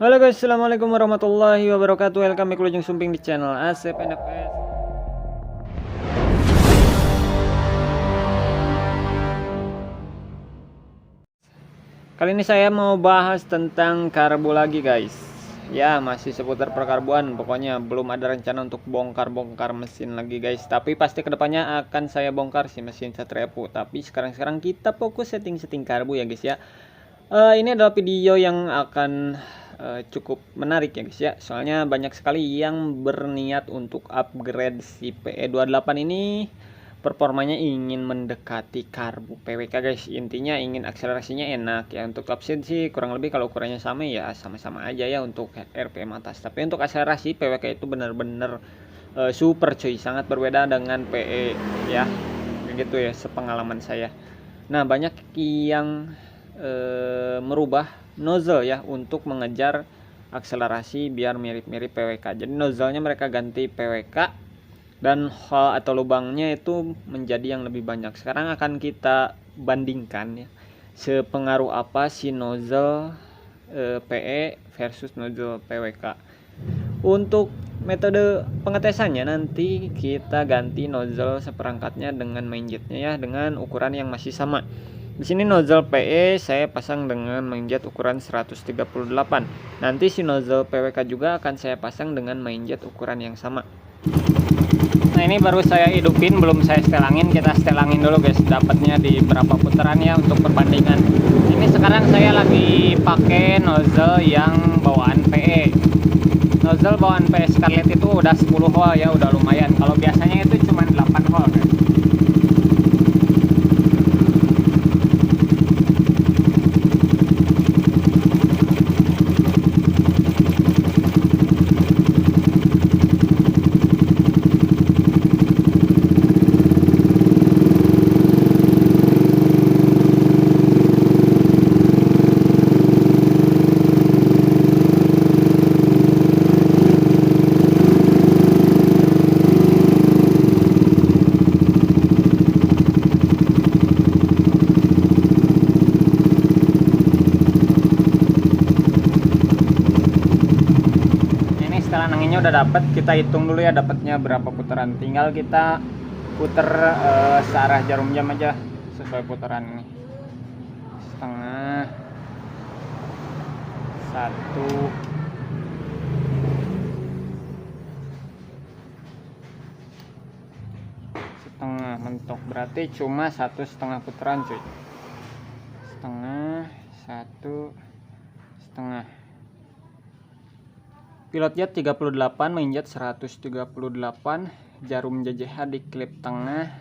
Halo guys, assalamualaikum warahmatullahi wabarakatuh. Welcome back to Lujeng Sumping di channel Asep NFS. Kali ini saya mau bahas tentang karbu lagi guys. Ya, masih seputar perkarbuan. Pokoknya belum ada rencana untuk bongkar-bongkar mesin lagi guys. Tapi pasti kedepannya akan saya bongkar si mesin Satrepo. Tapi sekarang kita fokus setting-setting karbu ya guys ya. Ini adalah video yang akan cukup menarik ya guys ya. Soalnya banyak sekali yang berniat untuk upgrade si PE28 ini. Performanya ingin mendekati karbu PWK guys. Intinya ingin akselerasinya enak ya. Untuk top speed sih kurang lebih kalau ukurannya sama ya sama-sama aja ya untuk RPM atas. Tapi untuk akselerasi PWK itu benar-benar super cuy, sangat berbeda dengan PE ya. Begitu ya sepengalaman saya. Nah, banyak yang merubah nozzle ya untuk mengejar akselerasi biar mirip-mirip PWK. Jadi nozzle-nya mereka ganti PWK dan hole atau lubangnya itu menjadi yang lebih banyak. Sekarang akan kita bandingkan ya, sepengaruh apa si nozzle PE versus nozzle PWK. Untuk metode pengetesannya nanti kita ganti nozzle seperangkatnya dengan main jetnya ya, dengan ukuran yang masih sama. Di sini nozzle PE saya pasang dengan main jet ukuran 138. Nanti si nozzle PWK juga akan saya pasang dengan main jet ukuran yang sama. Nah, ini baru saya hidupin, belum saya setelangin. Kita setelangin dulu guys, dapatnya di berapa putaran ya untuk perbandingan. Ini sekarang saya lagi pakai nozzle yang bawaan PE. Nozzle bawaan PE Scarlett itu udah 10 hole ya, udah lumayan. Kalau biasanya itu cuma 8 hole guys. Anginnya udah dapat, kita hitung dulu ya dapatnya berapa putaran. Tinggal kita puter searah jarum jam aja sesuai putaran ini. Setengah, satu, setengah mentok, berarti cuma 1,5 putaran cuy. Setengah, 1,5. Pilot jet 38, main jet 138, jarum JJH di klip tengah.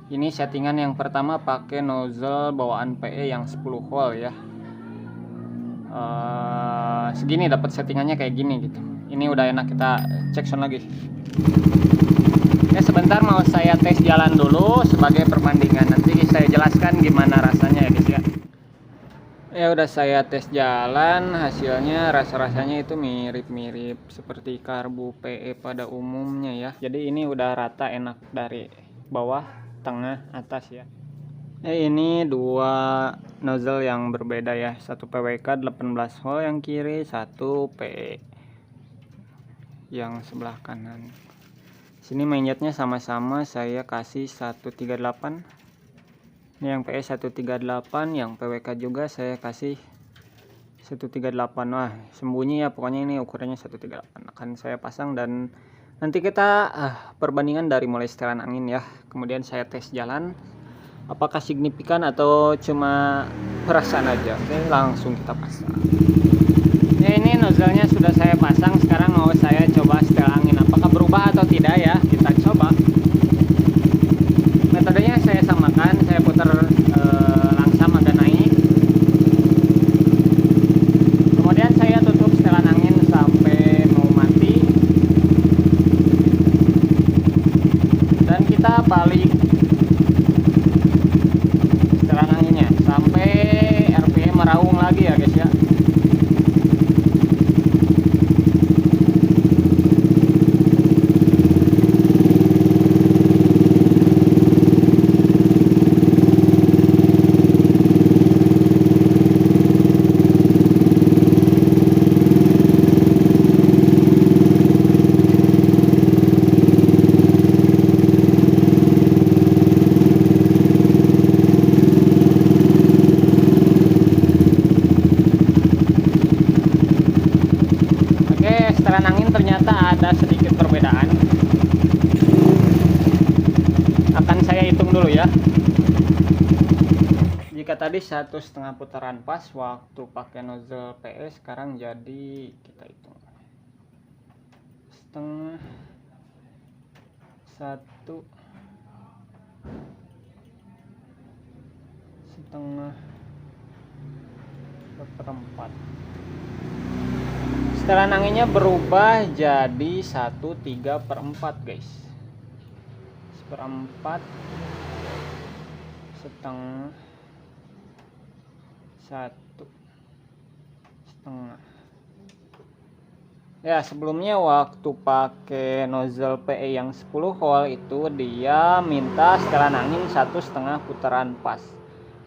Ini settingan yang pertama pakai nozzle bawaan PE yang 10 hole ya. Segini dapat settingannya kayak gini gitu. Ini udah enak, kita cek sound lagi. Ya sebentar mau saya tes jalan dulu sebagai perbandingan. Nanti saya jelaskan gimana rasanya ya guys ya. Ya udah saya tes jalan, hasilnya rasa-rasanya itu mirip-mirip seperti karbu PE pada umumnya ya. Jadi ini udah rata, enak dari bawah, tengah, atas ya. Ini dua nozzle yang berbeda ya. Satu PWK 18 hole yang kiri, satu PE yang sebelah kanan. Sini main jetnya sama-sama saya kasih 138. Ini yang PE 138, yang PWK juga saya kasih 138. Wah, sembunyi ya, pokoknya ini ukurannya 138 akan saya pasang. Dan nanti kita perbandingan dari mulai setelan angin ya. Kemudian saya tes jalan apakah signifikan atau cuma perasaan aja. Oke, langsung kita pasang. Ya, ini nozzle-nya sudah saya pasang. Sekarang mau saya coba setel angin apakah berubah atau tidak ya. Kita coba. Metodenya saya samakan, saya putar langsam agak naik, kemudian saya tutup setelan angin sampai mau mati, dan kita balik setelan anginnya sampai RPM meraung lagi ya guys ya. setelan angin ternyata ada sedikit perbedaan. Akan saya hitung dulu ya. Jika tadi 1,5 putaran pas waktu pakai nozzle PE, sekarang jadi kita hitung setengah, 1,5 seperempat. Setelan anginnya berubah jadi 1/3/4 guys. Seperempat, setengah, 1,5. Ya, sebelumnya waktu pakai nozzle PE yang 10 volt itu dia minta setelan angin 1,5 putaran pas.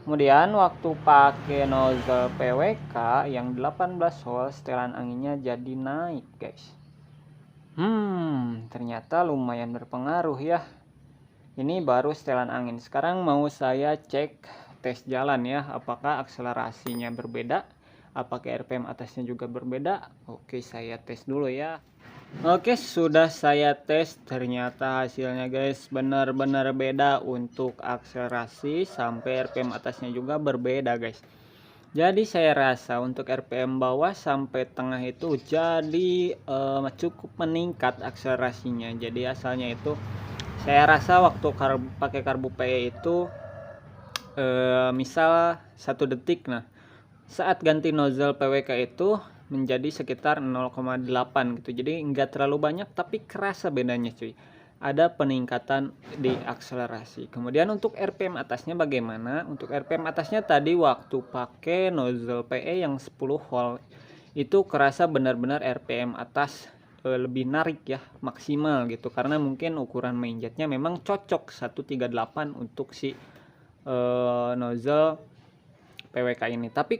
Kemudian waktu pakai nozzle PWK yang 18 volt, setelan anginnya jadi naik guys. Ternyata lumayan berpengaruh ya. Ini baru setelan angin. Sekarang mau saya cek tes jalan ya, apakah akselerasinya berbeda, apakah RPM atasnya juga berbeda. Oke, saya tes dulu ya. Oke, sudah saya tes, ternyata hasilnya guys benar-benar beda. Untuk akselerasi sampai RPM atasnya juga berbeda guys. Jadi saya rasa untuk RPM bawah sampai tengah itu jadi cukup meningkat akselerasinya. Jadi asalnya itu saya rasa waktu pakai karbu PE itu misal 1 detik, nah saat ganti nozzle PWK itu menjadi sekitar 0,8 gitu. Jadi enggak terlalu banyak tapi kerasa bedanya cuy. Ada peningkatan di akselerasi. Kemudian untuk RPM atasnya bagaimana? Untuk RPM atasnya tadi waktu pakai nozzle PE yang 10 volt itu kerasa benar-benar RPM atas lebih narik ya, maksimal gitu, karena mungkin ukuran mainjetnya memang cocok 138 untuk si nozzle PWK ini. Tapi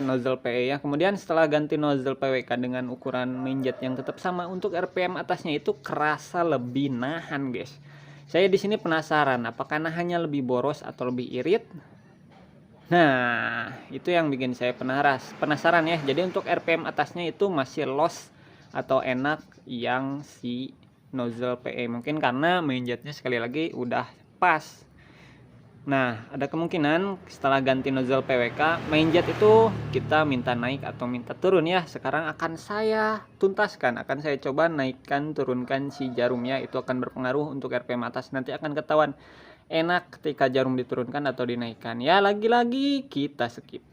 nozzle PE ya. Kemudian setelah ganti nozzle PWK dengan ukuran mainjet yang tetap sama, untuk RPM atasnya itu kerasa lebih nahan guys. Saya di sini penasaran apakah nahannya lebih boros atau lebih irit. Nah, itu yang bikin saya penasaran ya. Jadi untuk RPM atasnya itu masih loss atau enak yang si nozzle PE, mungkin karena mainjetnya sekali lagi udah pas. Nah, ada kemungkinan setelah ganti nozzle PWK mainjet itu kita minta naik atau minta turun ya. Sekarang akan saya tuntaskan, akan saya coba naikkan turunkan si jarumnya. Itu akan berpengaruh untuk RPM atas. Nanti akan ketahuan enak ketika jarum diturunkan atau dinaikkan. Ya, lagi-lagi kita skip.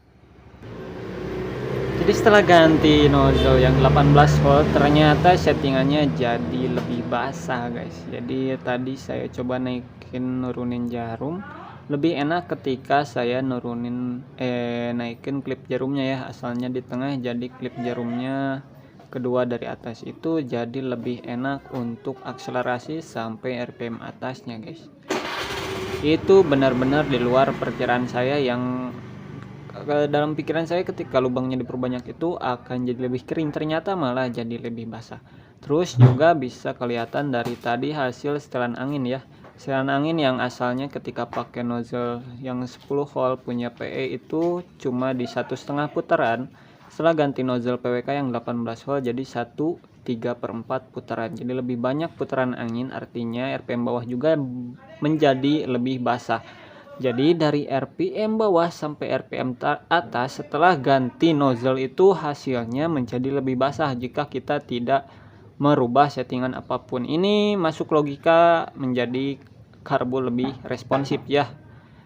Jadi setelah ganti nozzle yang 18 volt ternyata settingannya jadi lebih basah guys. Jadi tadi saya coba nurunin jarum, lebih enak ketika saya naikin klip jarumnya ya. Asalnya di tengah, jadi klip jarumnya kedua dari atas itu jadi lebih enak untuk akselerasi sampai RPM atasnya guys. Itu benar-benar di luar perkiraan saya. Yang dalam pikiran saya ketika lubangnya diperbanyak itu akan jadi lebih kering, ternyata malah jadi lebih basah. Terus juga bisa kelihatan dari tadi hasil setelan angin ya. Setelan angin yang asalnya ketika pakai nozzle yang 10 volt punya PE itu cuma di 1,5 putaran. Setelah ganti nozzle PWK yang 18 volt jadi 1/3/4 putaran. Jadi lebih banyak putaran angin, artinya RPM bawah juga menjadi lebih basah. Jadi dari RPM bawah sampai RPM atas setelah ganti nozzle itu hasilnya menjadi lebih basah jika kita tidak merubah settingan apapun. Ini masuk logika menjadi karbu lebih responsif ya.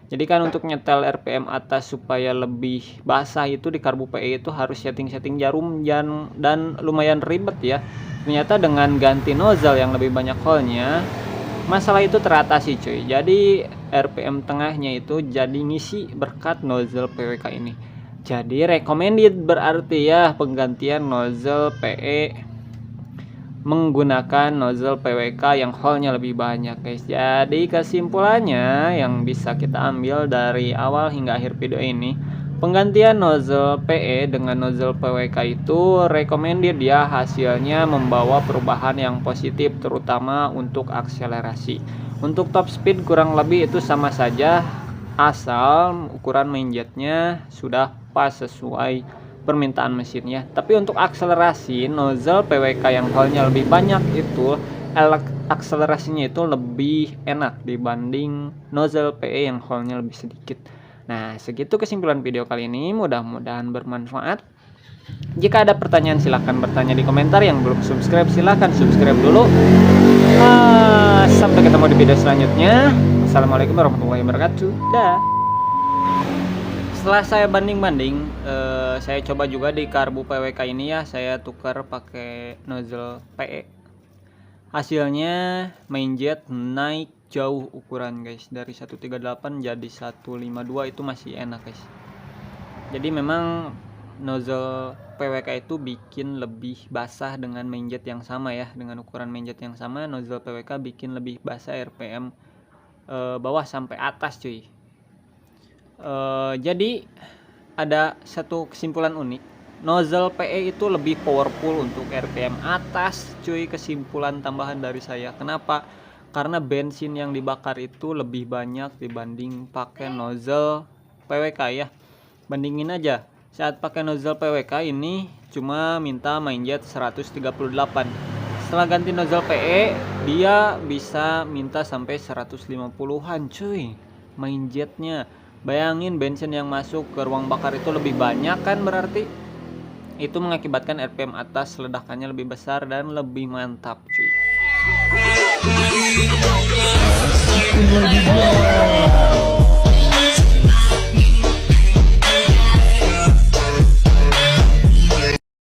Jadi kan untuk nyetel RPM atas supaya lebih basah itu di karbu PE itu harus setting-setting jarum dan lumayan ribet ya. Ternyata dengan ganti nozzle yang lebih banyak hole-nya, masalah itu teratasi cuy. Jadi RPM tengahnya itu jadi ngisi berkat nozzle PWK ini. Jadi recommended berarti ya penggantian nozzle PE menggunakan nozzle PWK yang hole-nya lebih banyak guys. Jadi kesimpulannya yang bisa kita ambil dari awal hingga akhir video ini, penggantian nozzle PE dengan nozzle PWK itu recommended ya, hasilnya membawa perubahan yang positif terutama untuk akselerasi. Untuk top speed kurang lebih itu sama saja asal ukuran mainjetnya sudah pas sesuai permintaan mesin ya. Tapi untuk akselerasi nozzle PWK yang hole-nya lebih banyak itu akselerasinya itu lebih enak dibanding nozzle PE yang hole-nya lebih sedikit. Nah, segitu kesimpulan video kali ini, mudah-mudahan bermanfaat. Jika ada pertanyaan silahkan bertanya di komentar. Yang belum subscribe silahkan subscribe dulu. Sampai ketemu di video selanjutnya. Assalamualaikum warahmatullahi wabarakatuh. Dah. Setelah saya banding-banding, saya coba juga di karbu PWK ini ya, saya tukar pakai nozzle PE. Hasilnya main jet naik jauh ukuran guys, dari 138 jadi 152, itu masih enak guys. Jadi memang nozzle PWK itu bikin lebih basah dengan main jet yang sama ya, dengan ukuran main jet yang sama nozzle PWK bikin lebih basah RPM bawah sampai atas cuy. Jadi ada satu kesimpulan unik, nozzle PE itu lebih powerful untuk RPM atas cuy. Kesimpulan tambahan dari saya, kenapa? Karena bensin yang dibakar itu lebih banyak dibanding pakai nozzle PWK ya. Bandingin aja, saat pakai nozzle PWK ini cuma minta main jet 138. Setelah ganti nozzle PE, dia bisa minta sampai 150-an cuy main jetnya. Bayangin bensin yang masuk ke ruang bakar itu lebih banyak kan, berarti itu mengakibatkan RPM atas ledakannya lebih besar dan lebih mantap cuy.